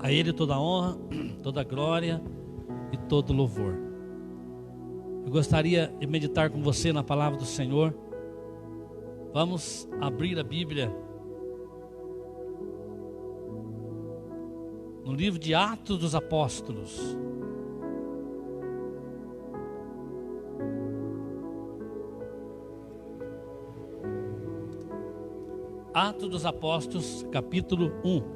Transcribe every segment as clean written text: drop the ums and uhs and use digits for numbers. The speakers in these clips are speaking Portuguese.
A Ele toda a honra, toda a glória e todo louvor. Eu gostaria de meditar com você na palavra do Senhor. Vamos abrir a Bíblia no livro de Atos dos Apóstolos. Atos dos Apóstolos, capítulo 1.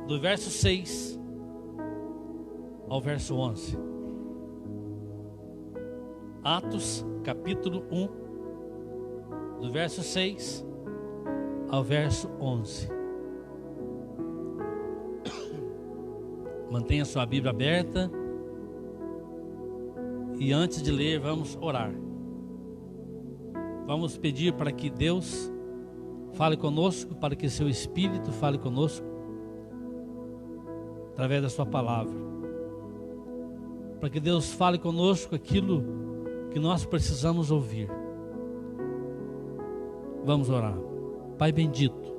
Do verso 6 ao verso 11. Atos, capítulo 1, do verso 6 ao verso 11. Mantenha sua Bíblia aberta. E antes de ler, vamos orar. Vamos pedir para que Deus fale conosco, para que seu Espírito fale conosco através da sua palavra, para que Deus fale conosco aquilo que nós precisamos ouvir. Vamos orar. Pai bendito,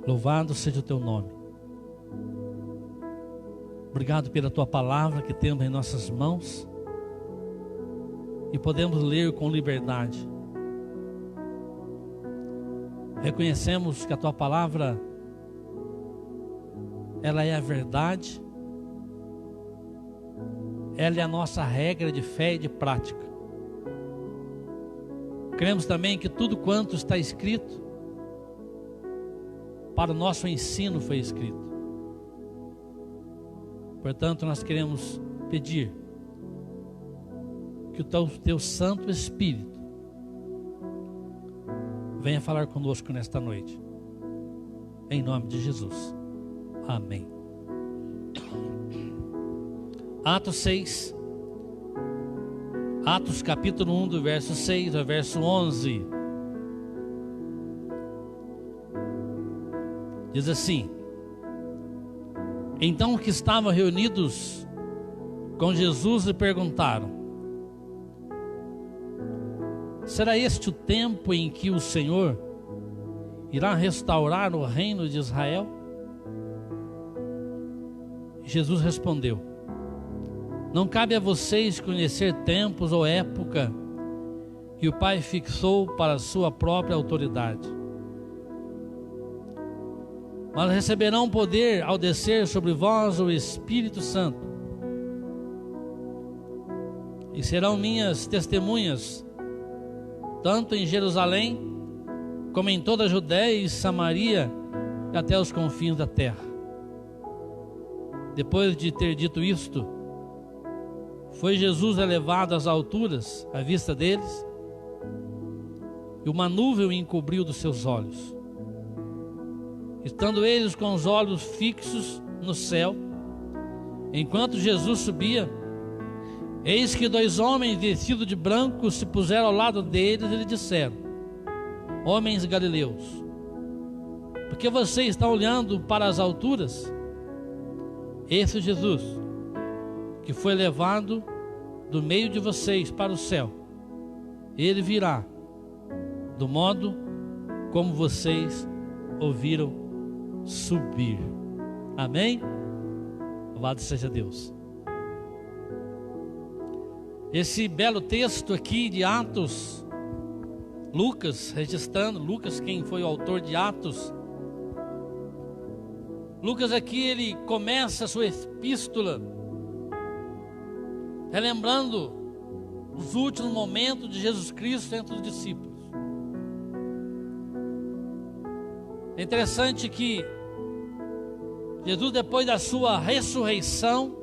louvado seja o teu nome. Obrigado pela tua palavra que temos em nossas mãos e podemos ler com liberdade. Reconhecemos que a tua palavra, ela é a verdade, ela é a nossa regra de fé e de prática. Cremos também que tudo quanto está escrito para o nosso ensino foi escrito. Portanto, nós queremos pedir que o teu Santo Espírito venha falar conosco nesta noite, em nome de Jesus. Amém. Atos 6. Atos capítulo 1, do verso 6 ao verso 11. Diz assim: Então os que estavam reunidos com Jesus lhe perguntaram: Será este o tempo em que o Senhor irá restaurar o reino de Israel? Jesus respondeu: Não cabe a vocês conhecer tempos ou época que o Pai fixou para a sua própria autoridade. Mas receberão poder ao descer sobre vós o Espírito Santo. E serão minhas testemunhas, tanto em Jerusalém, como em toda a Judéia e Samaria, e até os confins da terra. Depois de ter dito isto, foi Jesus elevado às alturas, à vista deles, e uma nuvem o encobriu dos seus olhos. Estando eles com os olhos fixos no céu, enquanto Jesus subia, eis que 2 homens vestidos de branco se puseram ao lado deles e lhe disseram: Homens galileus, por que vocês estão olhando para as alturas? Esse Jesus, que foi levado do meio de vocês para o céu, ele virá do modo como vocês ouviram subir. Amém? Louvado seja Deus. Esse belo texto aqui de Atos, Lucas registrando, Lucas, quem foi o autor de Atos, Lucas aqui ele começa a sua epístola relembrando os últimos momentos de Jesus Cristo entre os discípulos. É interessante que Jesus, depois da sua ressurreição,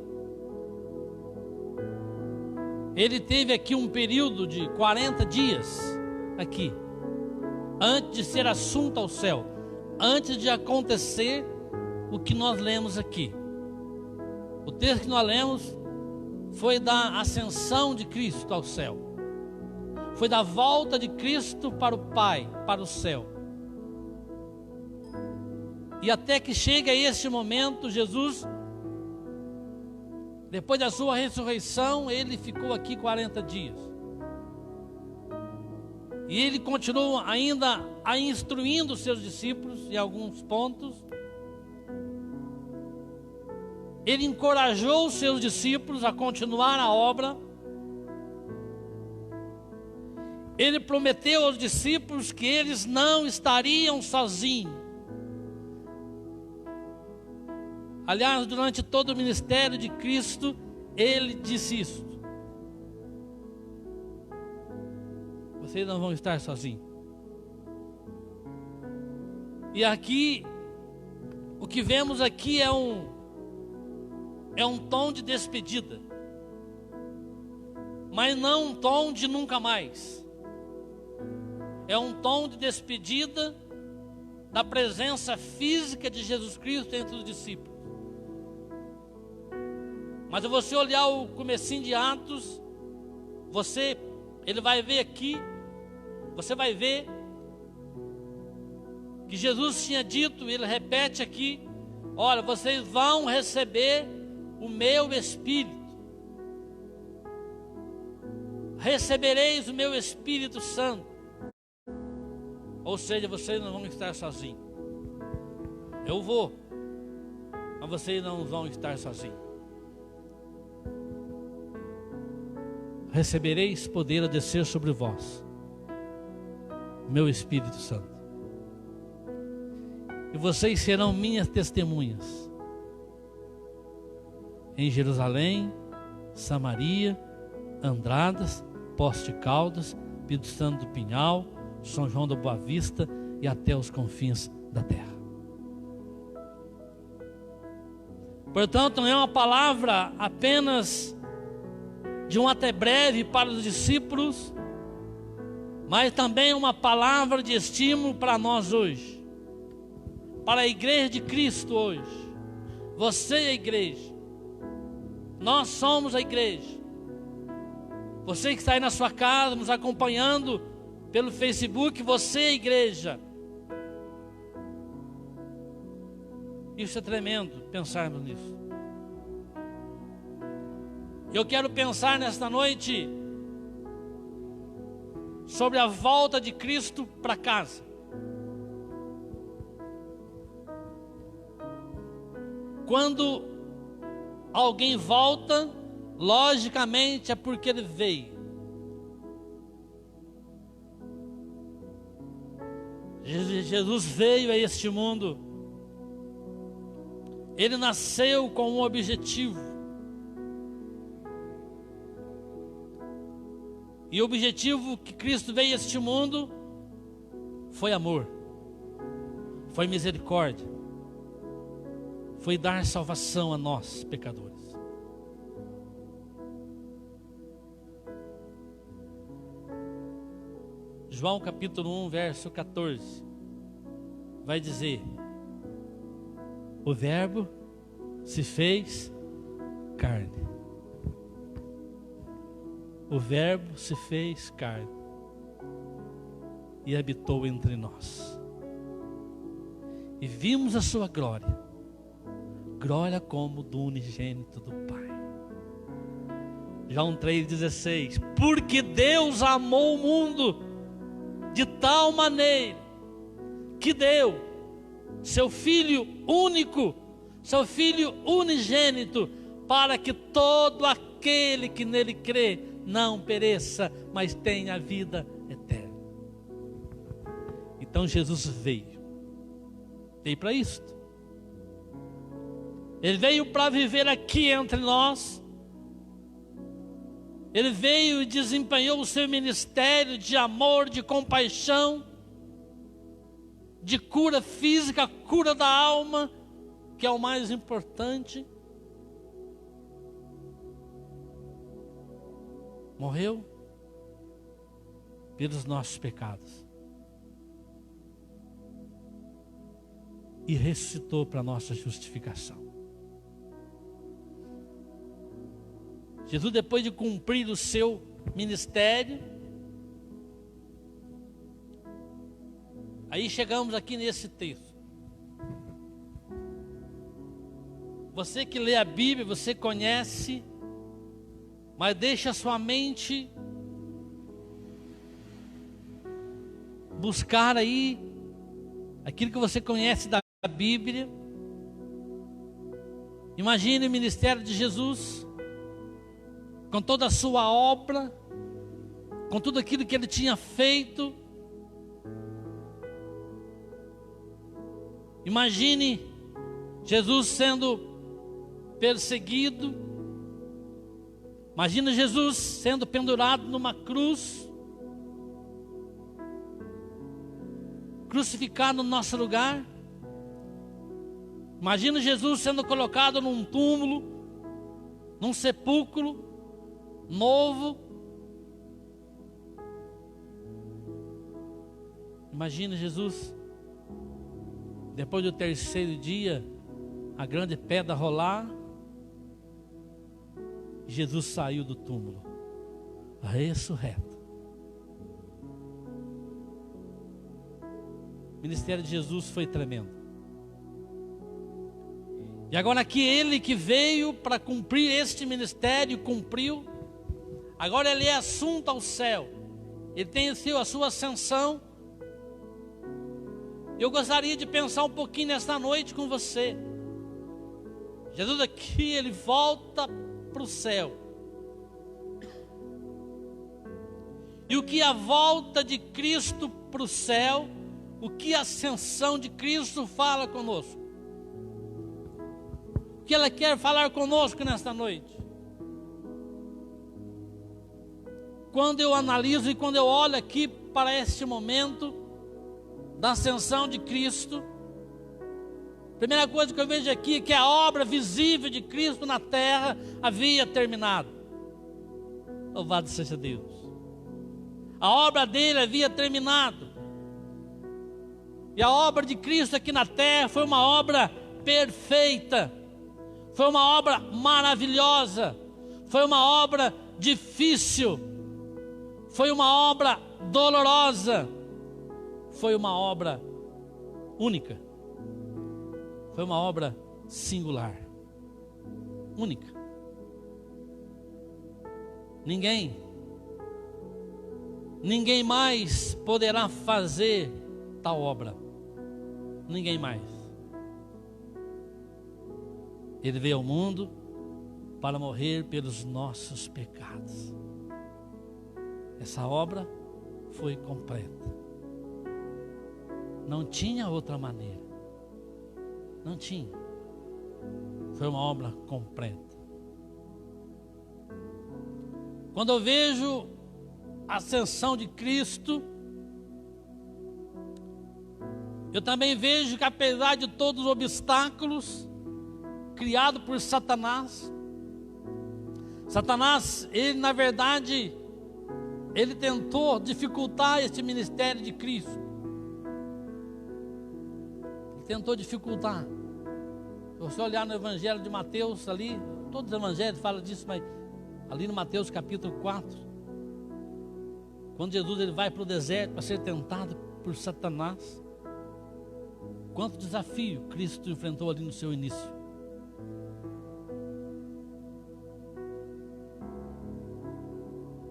ele teve aqui um período de 40 dias aqui, antes de ser assunto ao céu, antes de acontecer o que nós lemos aqui. O texto que nós lemos foi da ascensão de Cristo ao céu, foi da volta de Cristo para o Pai, para o céu. E até que chega esse momento, Jesus, depois da sua ressurreição, ele ficou aqui 40 dias. E ele continuou ainda a instruindo os seus discípulos em alguns pontos. Ele encorajou os seus discípulos a continuar a obra. Ele prometeu aos discípulos que eles não estariam sozinhos. Aliás, durante todo o ministério de Cristo, ele disse isso. Vocês não vão estar sozinhos. E aqui, o que vemos aqui é um tom de despedida, mas não um tom de nunca mais. É um tom de despedida da presença física de Jesus Cristo entre os discípulos. Mas se você olhar o comecinho de Atos, ele vai ver aqui, você vai ver que Jesus tinha dito, ele repete aqui: olha, vocês vão receber o meu Espírito. Recebereis o meu Espírito Santo. Ou seja, vocês não vão estar sozinhos. Eu vou, mas vocês não vão estar sozinhos. Recebereis poder a descer sobre vós, o meu Espírito Santo. E vocês serão minhas testemunhas em Jerusalém, Samaria, Andradas, Poços de Caldas, Espírito Santo do Pinhal, São João da Boa Vista e até os confins da terra. Portanto, não é uma palavra apenas de um até breve para os discípulos, mas também uma palavra de estímulo para nós hoje, para a igreja de Cristo hoje. Você é a igreja, nós somos a igreja. Você que está aí na sua casa nos acompanhando pelo Facebook, você é a igreja. Isso é tremendo, pensarmos nisso. Eu quero pensar nesta noite sobre a volta de Cristo para casa. Quando alguém volta, logicamente é porque ele veio. Jesus veio a este mundo. Ele nasceu com um objetivo. E o objetivo que Cristo veio a este mundo foi amor, foi misericórdia, foi dar salvação a nós, pecadores. João capítulo 1, verso 14, vai dizer: o Verbo se fez carne. O Verbo se fez carne e habitou entre nós. E vimos a sua glória, glória como do unigênito do Pai. João 3,16: porque Deus amou o mundo de tal maneira que deu seu Filho único, seu Filho unigênito, para que todo aquele que nele crê não pereça, mas tenha a vida eterna. Então Jesus veio para isto. Ele veio para viver aqui entre nós. Ele veio e desempenhou o seu ministério de amor, de compaixão, de cura física, cura da alma, que é o mais importante. Morreu pelos nossos pecados e ressuscitou para nossa justificação. Jesus, depois de cumprir o seu ministério, aí chegamos aqui nesse texto. Você que lê a Bíblia, você conhece, mas deixa a sua mente buscar aí aquilo que você conhece da Bíblia. Imagine o ministério de Jesus, com toda a sua obra, com tudo aquilo que ele tinha feito. Imagine Jesus sendo perseguido. Imagina Jesus sendo pendurado numa cruz, crucificado no nosso lugar. Imagina Jesus sendo colocado num túmulo, num sepulcro novo. Imagina Jesus, depois do terceiro dia, a grande pedra rolar, Jesus saiu do túmulo, ressurreto. O ministério de Jesus foi tremendo. E agora aqui ele que veio para cumprir este ministério, cumpriu. Agora ele é assunto ao céu. Ele tem a sua ascensão. Eu gostaria de pensar um pouquinho nesta noite com você. Jesus aqui, ele volta para o céu. E o que a volta de Cristo para o céu, o que a ascensão de Cristo fala conosco? O que ela quer falar conosco nesta noite? Quando eu analiso e quando eu olho aqui para este momento da ascensão de Cristo, a primeira coisa que eu vejo aqui é que a obra visível de Cristo na terra havia terminado. Louvado seja Deus. A obra dele havia terminado. E a obra de Cristo aqui na terra foi uma obra perfeita. Foi uma obra maravilhosa. Foi uma obra difícil. Foi uma obra dolorosa. Foi uma obra única. Foi uma obra singular. Única. Ninguém mais poderá fazer tal obra. Ninguém mais. Ele veio ao mundo para morrer pelos nossos pecados. Essa obra foi completa. Não tinha outra maneira. Não tinha. Foi uma obra completa. Quando eu vejo a ascensão de Cristo, eu também vejo que apesar de todos os obstáculos criados por Satanás, ele na verdade, ele tentou dificultar este ministério de Cristo. Ele tentou dificultar. Se você olhar no Evangelho de Mateus ali, todos os evangelhos falam disso, mas ali no Mateus capítulo 4, quando Jesus ele vai para o deserto para ser tentado por Satanás, quanto desafio Cristo enfrentou ali no seu início.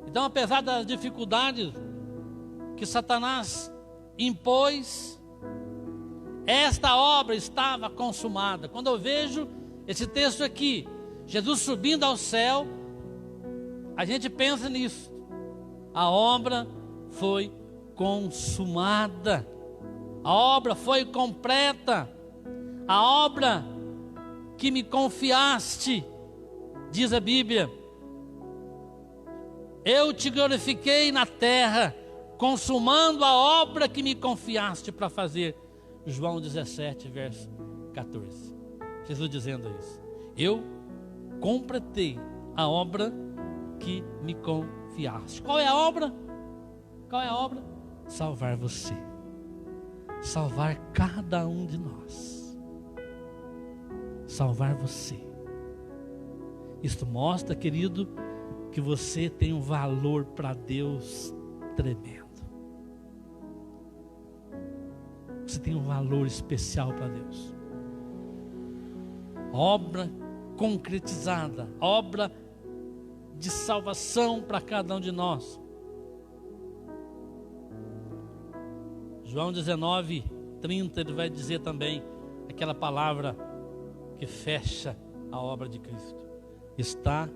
Então, apesar das dificuldades que Satanás impôs, esta obra estava consumada. Quando eu vejo esse texto aqui, Jesus subindo ao céu, a gente pensa nisso. A obra foi consumada. A obra foi completa. A obra que me confiaste, diz a Bíblia. Eu te glorifiquei na terra, consumando a obra que me confiaste para fazer. João 17, verso 14. Jesus dizendo isso. Eu completei a obra que me confiaste. Qual é a obra? Qual é a obra? Salvar você. Salvar cada um de nós. Salvar você. Isto mostra, querido, que você tem um valor para Deus tremendo. Você tem um valor especial para Deus. Obra concretizada, obra de salvação para cada um de nós. João 19:30, ele vai dizer também aquela palavra que fecha a obra de Cristo: está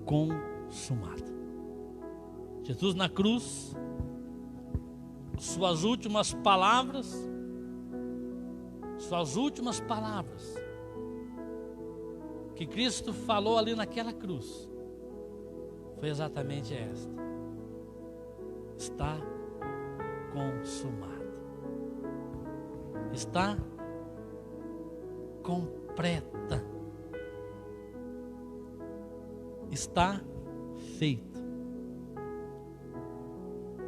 consumado. Jesus na cruz, suas últimas palavras que Cristo falou ali naquela cruz foi exatamente esta: está consumado. Está completa. Está feito.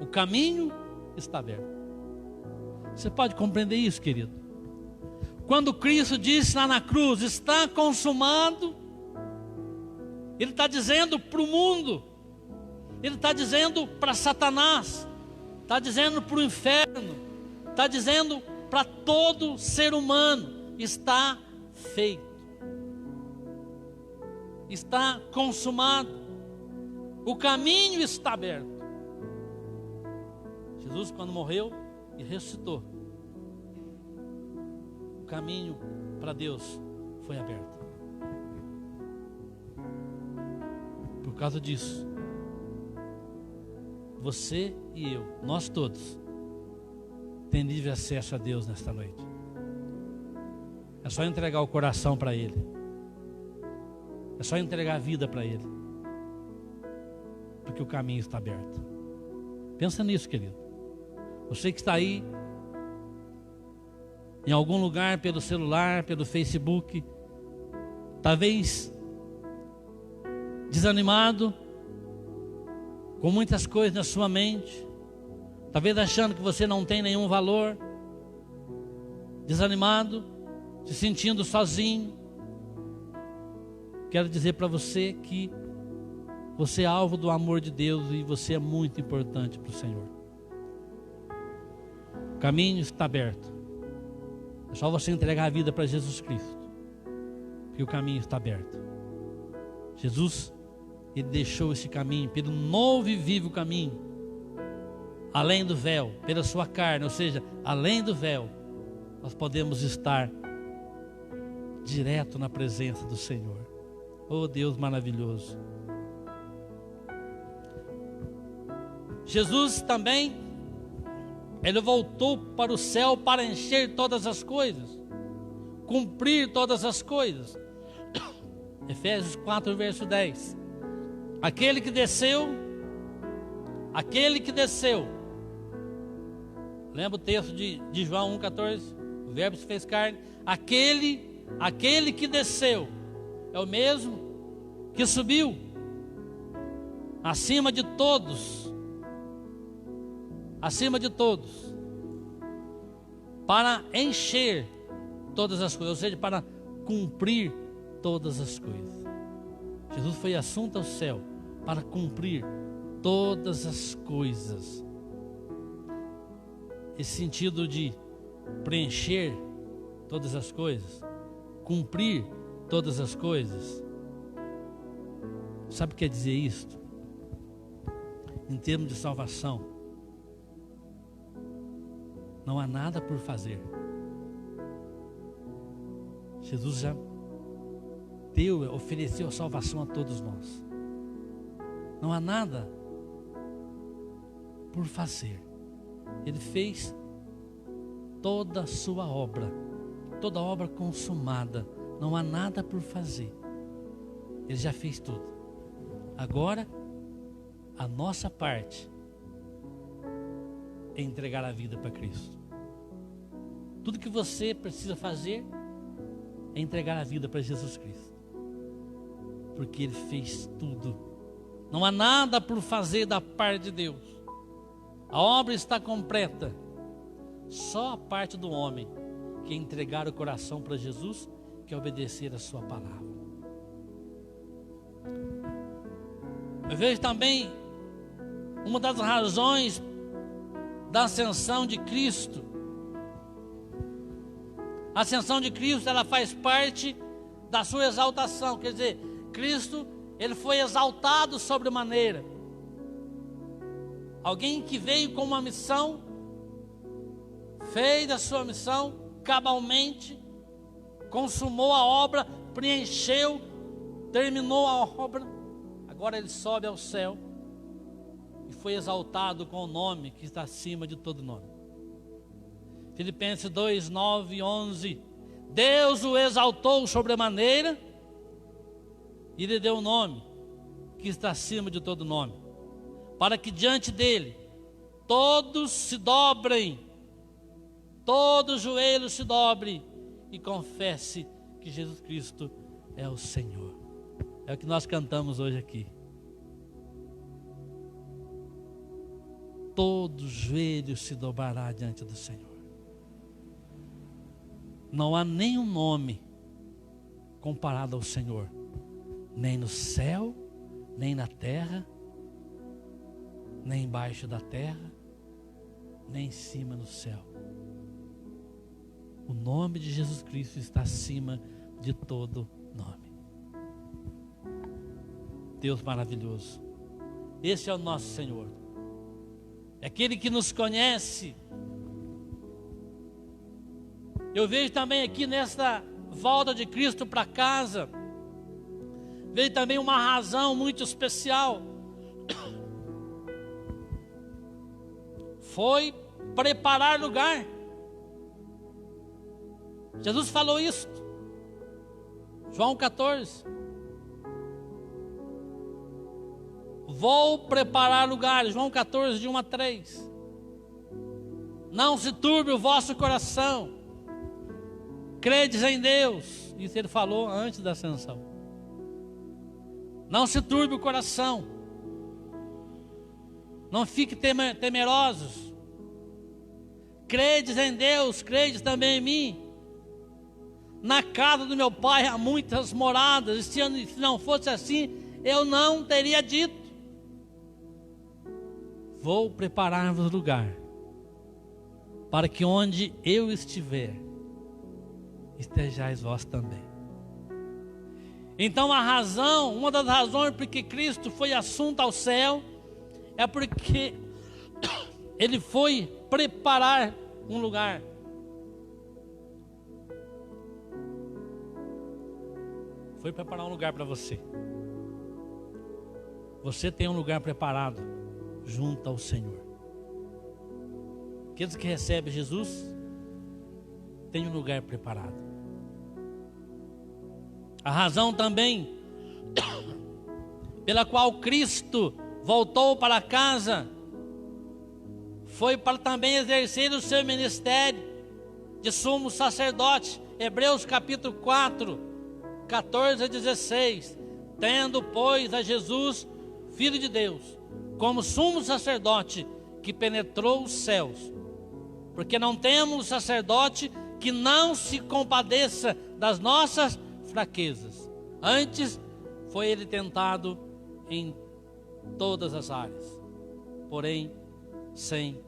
O caminho está aberto. Você pode compreender isso, querido? Quando Cristo disse lá na cruz: está consumado, Ele está dizendo para o mundo, Ele está dizendo para Satanás, está dizendo para o inferno, está dizendo para todo ser humano: está feito, está consumado, o caminho está aberto. Jesus, quando morreu e ressuscitou, o caminho para Deus foi aberto. Por causa disso, você e eu, nós todos, tem livre acesso a Deus nesta noite. É só entregar o coração para Ele. É só entregar a vida para Ele. Porque o caminho está aberto. Pensa nisso, querido. Você que está aí, em algum lugar, pelo celular, pelo Facebook, talvez desanimado, com muitas coisas na sua mente, talvez achando que você não tem nenhum valor, desanimado, se sentindo sozinho. Quero dizer para você que você é alvo do amor de Deus e você é muito importante para o Senhor. O caminho está aberto. É só você entregar a vida para Jesus Cristo, porque o caminho está aberto. Jesus, Ele deixou esse caminho pelo novo e vivo caminho, além do véu, pela sua carne, ou seja, além do véu, nós podemos estar direto na presença do Senhor. Oh, Deus maravilhoso. Jesus também, Ele voltou para o céu para encher todas as coisas, cumprir todas as coisas. Efésios 4, verso 10. Aquele que desceu, lembra o texto de João 1,14? O verbo se fez carne. Aquele que desceu é o mesmo que subiu acima de todos, para encher todas as coisas, ou seja, para cumprir todas as coisas. Jesus foi assunto ao céu para cumprir todas as coisas. Esse sentido de preencher todas as coisas, cumprir todas as coisas, sabe o que quer dizer isto? Em termos de salvação, não há nada por fazer. Jesus já ofereceu a salvação a todos nós. Não há nada por fazer. Ele fez toda a sua obra, toda a obra consumada. Não há nada por fazer. Ele já fez tudo. Agora, a nossa parte é entregar a vida para Cristo. Tudo que você precisa fazer é entregar a vida para Jesus Cristo, porque Ele fez tudo. Não há nada por fazer da parte de Deus. A obra está completa. Só a parte do homem, que é entregar o coração para Jesus, que é obedecer a sua palavra. Eu vejo também uma das razões da ascensão de Cristo. A ascensão de Cristo, ela faz parte da sua exaltação. Quer dizer, Cristo, Ele foi exaltado sobremaneira. Alguém que veio com uma missão fez a sua missão cabalmente, consumou a obra, preencheu, terminou a obra. Agora ele sobe ao céu e foi exaltado com o nome que está acima de todo nome. Filipenses 2, 9 e 11. Deus o exaltou sobremaneira e lhe deu o nome que está acima de todo nome, para que diante dele todos se dobrem, todo joelho se dobre e confesse que Jesus Cristo é o Senhor. É o que nós cantamos hoje aqui. Todo joelho se dobrará diante do Senhor. Não há nenhum nome comparado ao Senhor, nem no céu, nem na terra, nem embaixo da terra, nem em cima no céu. O nome de Jesus Cristo está acima de todo nome. Deus maravilhoso. Esse é o nosso Senhor. É aquele que nos conhece. Eu vejo também aqui nesta volta de Cristo para casa, veio também uma razão muito especial. Foi preparar lugar. Jesus falou isso. João 14. Vou preparar lugar. João 14, de 1 a 3. Não se turbe o vosso coração. Credes em Deus. Isso ele falou antes da ascensão. Não se turbe o coração. Não fique temerosos. Credes em Deus, credes também em mim. Na casa do meu pai há muitas moradas. E se não fosse assim, eu não teria dito. Vou preparar-vos lugar, para que onde eu estiver, estejais vós também. Então uma das razões porque Cristo foi assunto ao céu, é porque Ele foi preparar um lugar. Foi preparar um lugar para você. Você tem um lugar preparado junto ao Senhor. Aqueles que recebem Jesus têm um lugar preparado. A razão também pela qual Cristo voltou para casa foi para também exercer o seu ministério de sumo sacerdote. Hebreus capítulo 4, 14 a 16. Tendo, pois, a Jesus, Filho de Deus, como sumo sacerdote que penetrou os céus, porque não temos sacerdote que não se compadeça das nossas fraquezas. Antes foi ele tentado em todas as áreas, porém sem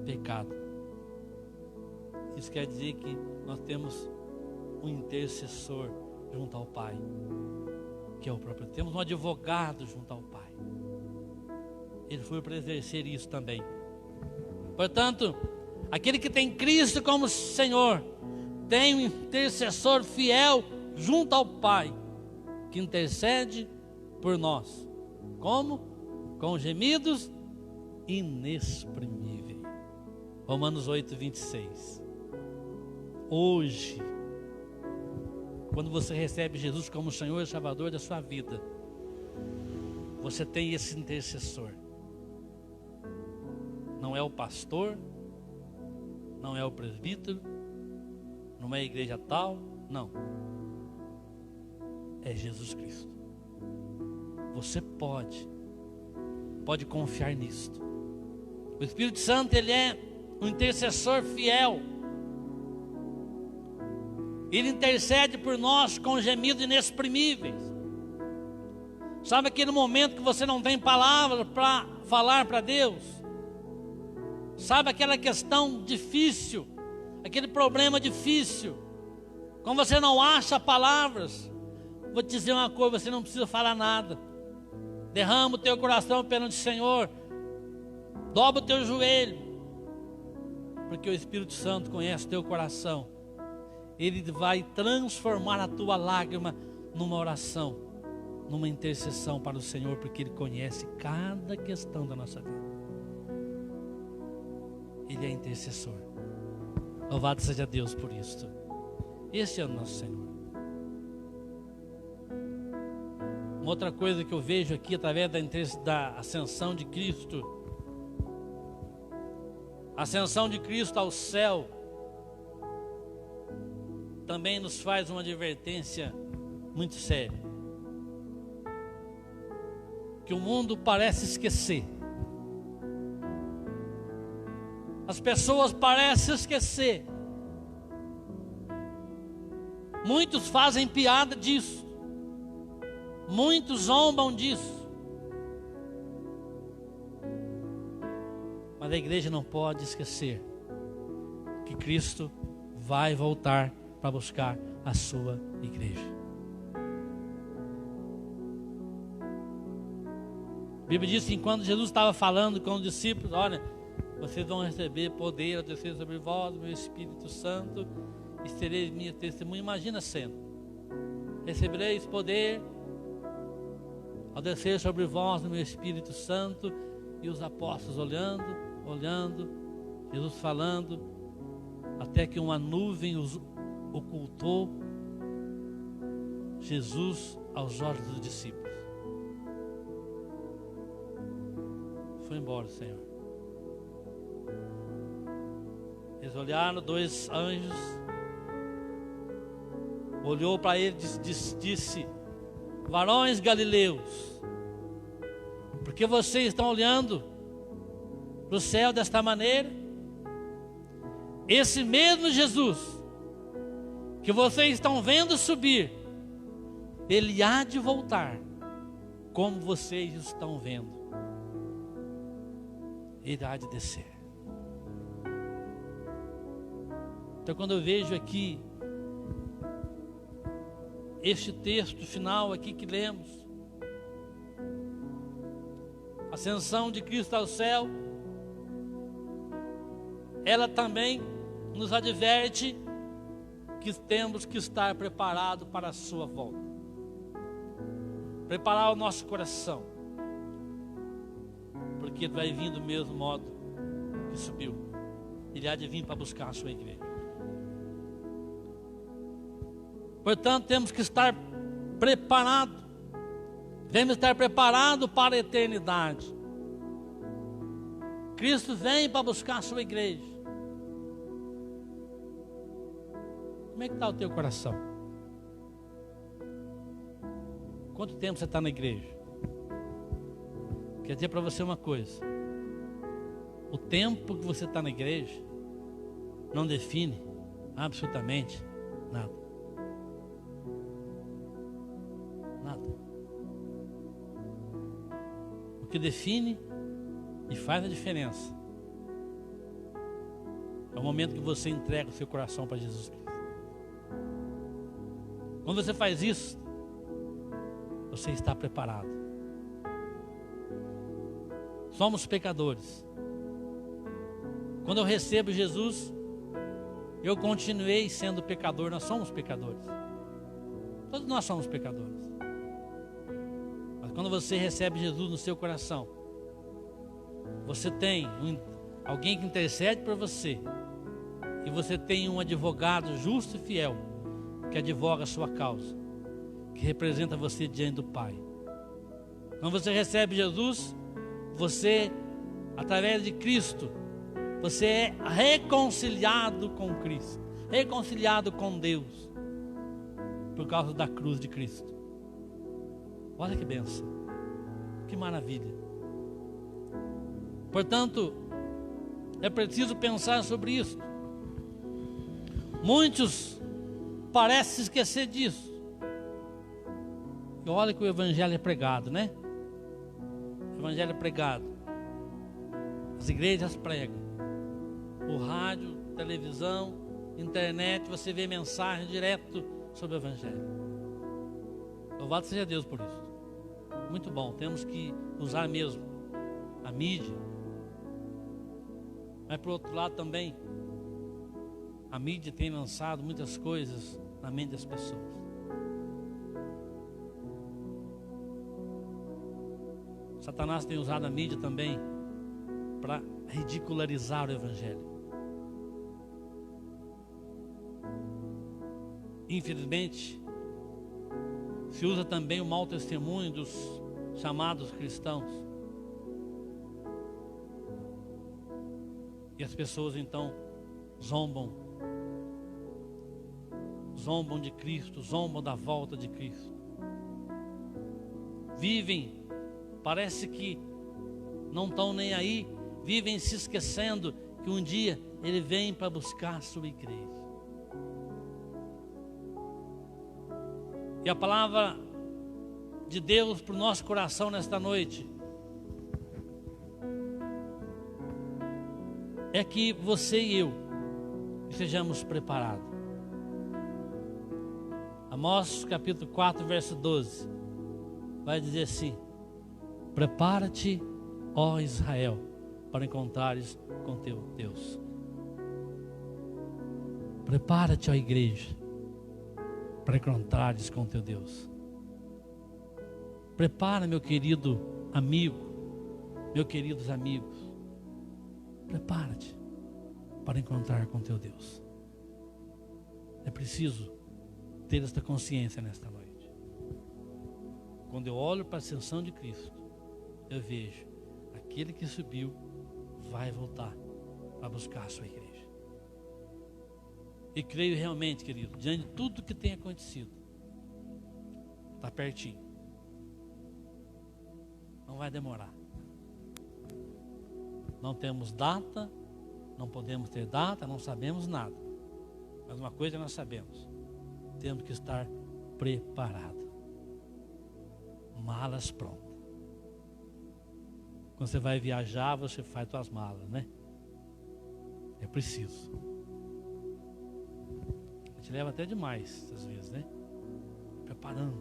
pecado. Isso quer dizer que nós temos um intercessor junto ao Pai, que é o próprio. Temos um advogado junto ao Pai. Ele foi para exercer isso também. Portanto, aquele que tem Cristo como Senhor, tem um intercessor fiel junto ao Pai, que intercede por nós. Como? Com gemidos inexprimíveis. Romanos 8, 26. Hoje, quando você recebe Jesus como Senhor e Salvador da sua vida, você tem esse intercessor. Não é o pastor, não é o presbítero, não é a igreja tal, não. É Jesus Cristo. Você pode confiar nisto. O Espírito Santo, ele é um intercessor fiel. Ele intercede por nós com gemidos inexprimíveis. Sabe aquele momento que você não tem palavras para falar para Deus? Sabe aquela questão difícil, aquele problema difícil, quando você não acha palavras? Vou te dizer uma coisa, você não precisa falar nada. Derrama o teu coração perante o Senhor, dobra o teu joelho, porque o Espírito Santo conhece teu coração. Ele vai transformar a tua lágrima numa oração, numa intercessão para o Senhor, porque Ele conhece cada questão da nossa vida. Ele é intercessor. Louvado seja Deus por isto. Esse é o nosso Senhor. Uma outra coisa que eu vejo aqui através da ascensão de Cristo, a ascensão de Cristo ao céu, também nos faz uma advertência muito séria, que o mundo parece esquecer. As pessoas parecem esquecer. Muitos fazem piada disso. Muitos zombam disso. Mas a igreja não pode esquecer que Cristo vai voltar para buscar a sua igreja. A Bíblia diz que quando Jesus estava falando com os discípulos, olha, vocês vão receber poder ao descer sobre vós, meu Espírito Santo, e sereis minha testemunha. Imagina a cena. Recebereis poder ao descer sobre vós, meu Espírito Santo, e os apóstolos olhando, Jesus falando, até que uma nuvem os ocultou Jesus aos olhos dos discípulos. Foi embora o Senhor. Eles olharam, 2 anjos, olhou para ele e disse: varões galileus, por que vocês estão olhando para o céu desta maneira? Esse mesmo Jesus que vocês estão vendo subir, Ele há de voltar, como vocês estão vendo. Ele há de descer. Então, quando eu vejo aqui este texto final aqui que lemos, ascensão de Cristo ao céu, ela também nos adverte que temos que estar preparados para a sua volta. Preparar o nosso coração, porque Ele vai vir do mesmo modo que subiu. Ele há de vir para buscar a sua igreja. Portanto, temos que estar preparados. Devemos estar preparados para a eternidade. Cristo vem para buscar a sua igreja. Como é que está o teu coração? Quanto tempo você está na igreja? Quer dizer para você uma coisa: o tempo que você está na igreja não define absolutamente nada. O que define e faz a diferença é o momento que você entrega o seu coração para Jesus Cristo. Quando você faz isso, você está preparado. Somos pecadores. Quando eu recebo Jesus, eu continuei sendo pecador. Nós somos pecadores. Todos nós somos pecadores. Mas quando você recebe Jesus no seu coração, você tem alguém que intercede por você, e você tem um advogado justo e fiel que advoga a sua causa, que representa você diante do Pai. Quando você recebe Jesus, você, através de Cristo, você é reconciliado com Cristo, reconciliado com Deus, por causa da cruz de Cristo. Olha que bênção, que maravilha. Portanto, é preciso pensar sobre isso. Muitos parecem esquecer disso. E olha que o evangelho é pregado, né? O evangelho é pregado. As igrejas pregam. O rádio, televisão, internet, você vê mensagem direto sobre o evangelho. Louvado seja Deus por isso. Muito bom, temos que usar mesmo a mídia Mas por outro lado também, a mídia tem lançado muitas coisas na mente das pessoas. Satanás tem usado a mídia também para ridicularizar o Evangelho. Infelizmente, se usa também o mau testemunho dos chamados cristãos. E as pessoas então zombam de Cristo, zombam da volta de Cristo. Vivem, parece que não estão nem aí, vivem se esquecendo que um dia Ele vem para buscar a sua igreja. E a palavra de Deus para o nosso coração nesta noite é que você e eu estejamos preparados. Amós capítulo 4, verso 12 vai dizer assim: prepara-te, ó Israel, para encontrares com teu Deus. Prepara-te, ó igreja, para encontrares com teu Deus. Prepara, meu querido amigo, meus queridos amigos, prepara-te para encontrar com teu Deus. É preciso ter esta consciência nesta noite. Quando eu olho para a ascensão de Cristo, eu vejo aquele que subiu vai voltar para buscar a sua igreja. E creio realmente, querido, diante de tudo que tem acontecido, está pertinho. Não vai demorar. Não temos data, não podemos ter data, não sabemos nada. Mas uma coisa nós sabemos: temos que estar preparados. Malas prontas. Quando você vai viajar, você faz suas malas, né? É preciso. A gente leva até demais, às vezes, né? Preparando.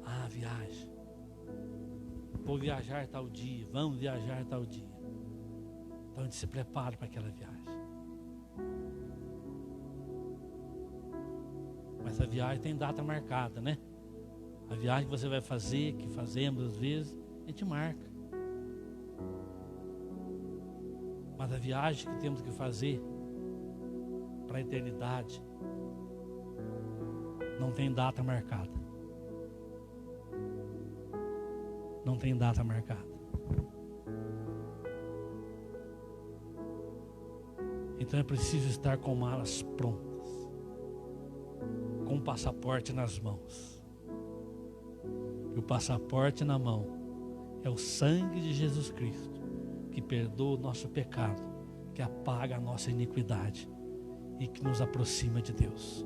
Ah, viagem. Vou viajar tal dia, vamos viajar tal dia. Então a gente se prepara para aquela viagem. Mas a viagem tem data marcada, né? A viagem que você vai fazer, que fazemos às vezes, a gente marca. Mas a viagem que temos que fazer para a eternidade não tem data marcada. Não tem data marcada. Então é preciso estar com malas prontas, com o passaporte nas mãos. E o passaporte na mão é o sangue de Jesus Cristo, que perdoa o nosso pecado, que apaga a nossa iniquidade e que nos aproxima de Deus.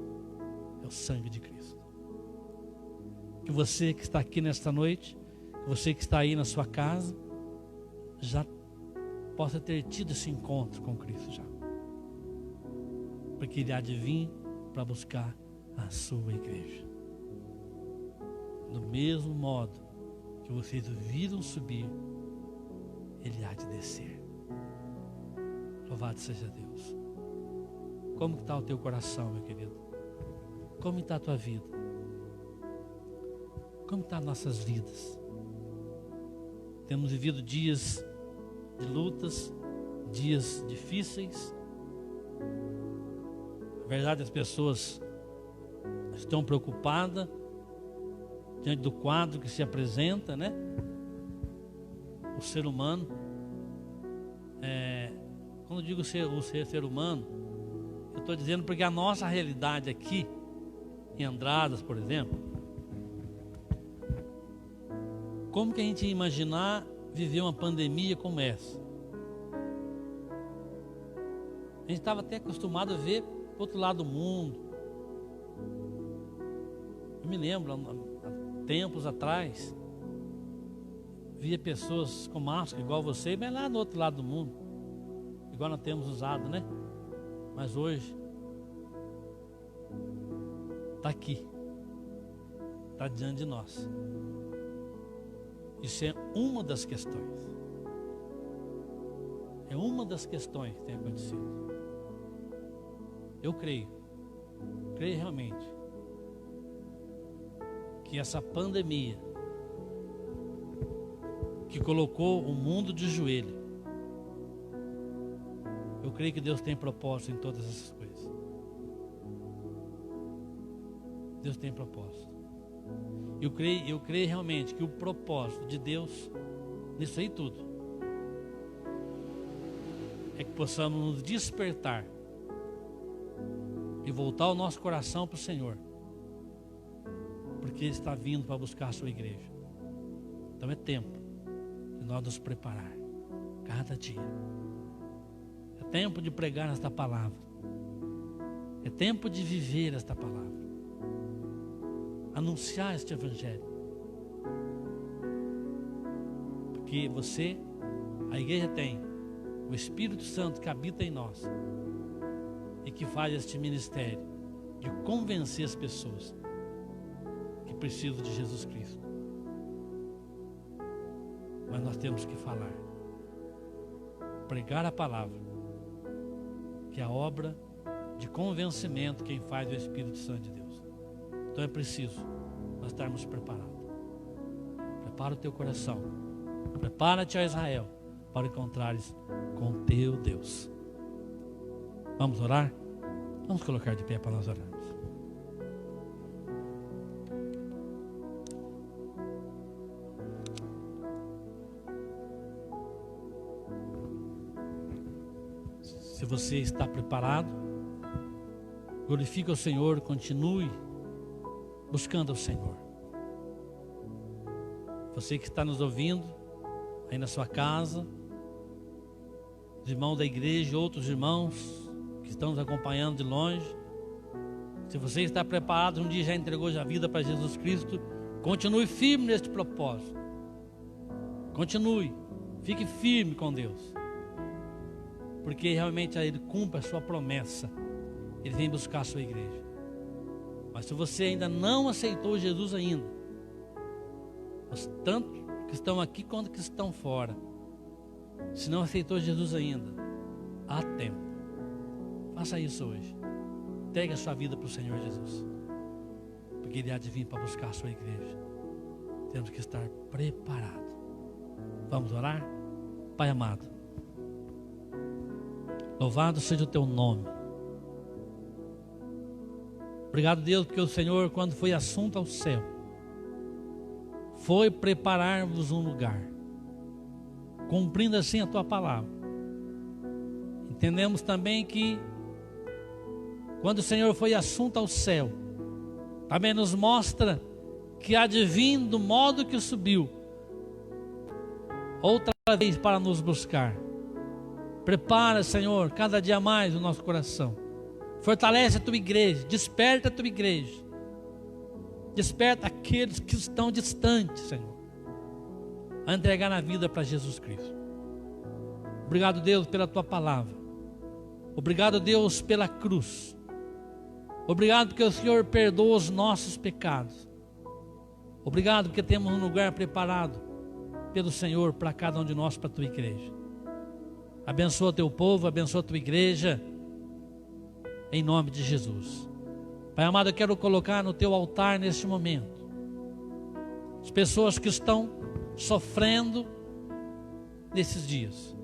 É o sangue de Cristo. Que você que está aqui nesta noite, você que está aí na sua casa, já possa ter tido esse encontro com Cristo já. Porque Ele há de vir para buscar a sua igreja. Do mesmo modo que vocês o viram subir, Ele há de descer. Louvado seja Deus. Como está o teu coração, meu querido? Como está a tua vida? Como estão as nossas vidas? Temos vivido dias de lutas, dias difíceis. Na verdade, as pessoas estão preocupadas diante do quadro que se apresenta, né? O ser humano, quando eu digo ser humano, eu estou dizendo porque a nossa realidade aqui, em Andradas, por exemplo, como que a gente ia imaginar viver uma pandemia como essa? A gente estava até acostumado a ver do outro lado do mundo. Eu me lembro, há tempos atrás, via pessoas com máscara igual você, mas lá no outro lado do mundo, igual nós temos usado, né? Mas hoje está aqui, está diante de nós. Isso é uma das questões. é uma das questões que tem acontecido. Eu creio realmente, que essa pandemia que colocou o mundo de joelho, eu creio que Deus tem propósito em todas essas coisas. Deus tem propósito. Eu creio realmente que o propósito de Deus nisso aí tudo é que possamos nos despertar e voltar o nosso coração para o Senhor, porque Ele está vindo para buscar a sua igreja. Então é tempo de nós nos preparar cada dia. É tempo de pregar esta palavra. É tempo de viver esta palavra, anunciar este evangelho, porque você, a igreja, tem o Espírito Santo que habita em nós e que faz este ministério de convencer as pessoas que precisam de Jesus Cristo. Mas nós temos que falar, pregar a palavra, que é a obra de convencimento quem faz é o Espírito Santo de Deus. Então é preciso nós estarmos preparados. Prepara o teu coração, prepara-te, ó Israel, para encontrares com teu Deus. Vamos orar? Vamos colocar de pé para nós orarmos. Se você está preparado, glorifique o Senhor, continue buscando o Senhor. Você que está nos ouvindo aí na sua casa, os irmãos da igreja, outros irmãos que estão nos acompanhando de longe, se você está preparado, um dia já entregou a vida para Jesus Cristo, continue firme neste propósito. Continue, fique firme com Deus, porque realmente Ele cumpre a sua promessa. Ele vem buscar a sua igreja. Mas se você ainda não aceitou Jesus ainda, tanto que estão aqui quanto que estão fora, se não aceitou Jesus ainda, há tempo. Faça isso hoje. Entregue a sua vida para o Senhor Jesus, porque Ele há de vir para buscar a sua igreja. Temos que estar preparados. Vamos orar? Pai amado, louvado seja o teu nome. Obrigado, Deus, porque o Senhor, quando foi assunto ao céu, foi preparar-vos um lugar, cumprindo assim a tua palavra. Entendemos também que quando o Senhor foi assunto ao céu, também nos mostra que há de vir do modo que subiu, outra vez para nos buscar. Prepara, Senhor, cada dia mais o nosso coração. Fortalece a tua igreja, desperta a tua igreja. Desperta aqueles que estão distantes, Senhor, a entregar a vida para Jesus Cristo. Obrigado, Deus, pela tua palavra. Obrigado, Deus, pela cruz. Obrigado porque o Senhor perdoa os nossos pecados. Obrigado porque temos um lugar preparado pelo Senhor para cada um de nós, para a tua igreja. Abençoa teu povo, abençoa a tua igreja, em nome de Jesus. Pai amado, eu quero colocar no teu altar neste momento as pessoas que estão sofrendo nesses dias.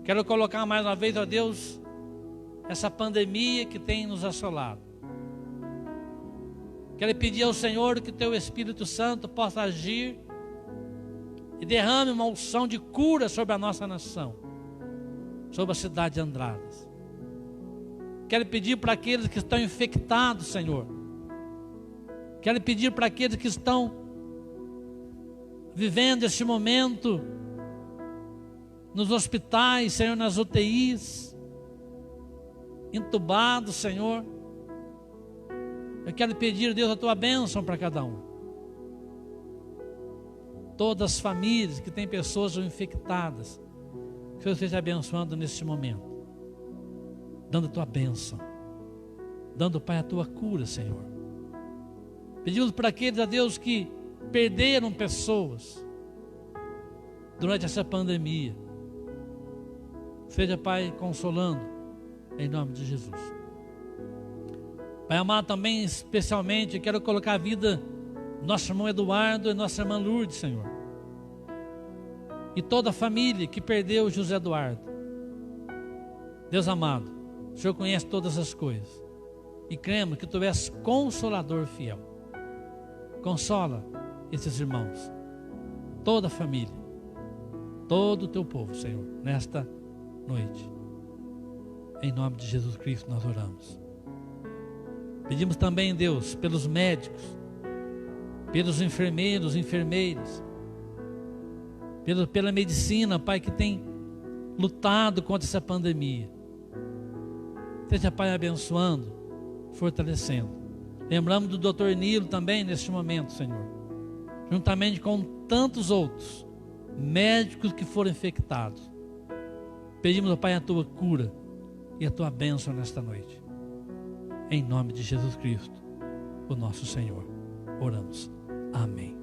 Quero colocar mais uma vez, ó Deus, essa pandemia que tem nos assolado. Quero pedir ao Senhor que teu Espírito Santo possa agir e derrame uma unção de cura sobre a nossa nação, sobre a cidade de Andradas. Quero pedir para aqueles que estão infectados, Senhor. Quero pedir para aqueles que estão vivendo este momento nos hospitais, Senhor, nas UTIs, entubados, Senhor. Eu quero pedir, Deus, a tua bênção para cada um. Todas as famílias que têm pessoas infectadas, que o Senhor esteja abençoando neste momento, dando a tua bênção, dando, Pai, a tua cura, Senhor. Pedimos para aqueles, a Deus, que perderam pessoas durante essa pandemia, Seja, Pai, consolando, em nome de Jesus. Pai amado, também especialmente quero colocar a vida do nosso irmão Eduardo e nossa irmã Lourdes, Senhor. E toda a família que perdeu José Eduardo. Deus amado, o Senhor conhece todas as coisas. E cremos que Tu és consolador fiel. Consola esses irmãos, toda a família, todo o Teu povo, Senhor, nesta noite. Em nome de Jesus Cristo nós oramos. Pedimos também, Deus, pelos médicos, pelos enfermeiros, enfermeiras, pela medicina, Pai, que tem lutado contra essa pandemia. Seja, Pai, abençoando, fortalecendo. Lembramos do Dr. Nilo também neste momento, Senhor, juntamente com tantos outros médicos que foram infectados. Pedimos, Pai, a Tua cura e a Tua bênção nesta noite. Em nome de Jesus Cristo, o nosso Senhor, oramos. Amém.